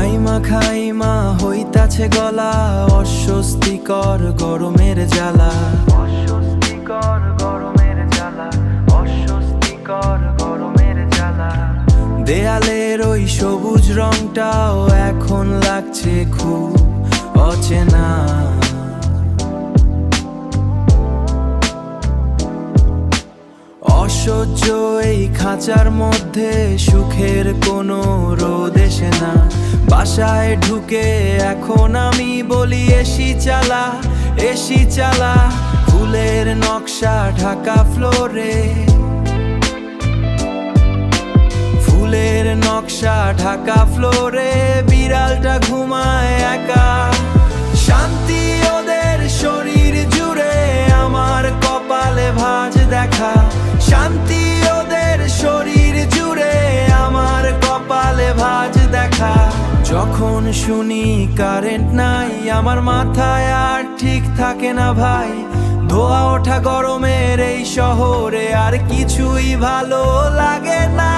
Khaimah হইতাছে গলা, অস্বস্তিকর গরমের জ্বালা, অস্বস্তিকর গরমের জ্বালা, অস্বস্তিকর গরমের জ্বালা। দেয়ালের ওই সবুজ রংটাও এখন লাগছে খুব অচেনা। অসহ্য এই খাঁচার মধ্যে সুখের কোনো রোদ এসে না। বাসায় ঢুকে এখন আমি বলি এসি চালা, এসি চালা। ফুলের নকশা ঢাকা ফ্লোরে, ফুলের নকশা ঢাকা ফ্লোরে। বিড়ালটা ঘুমায় একা, শান্তি ওদের শরীর জুড়ে, আমার কপালে ভাঁজ দেখা। শান্তি ওদের শরীর জুড়ে, আমার কপালে ভাঁজ দেখা। যখন শুনি কারেন্ট নাই, আমার মাথায় আর ঠিক থাকে না ভাই। ধোয়া ওঠা গরমের এই শহরে আর কিছুই ভালো লাগে না।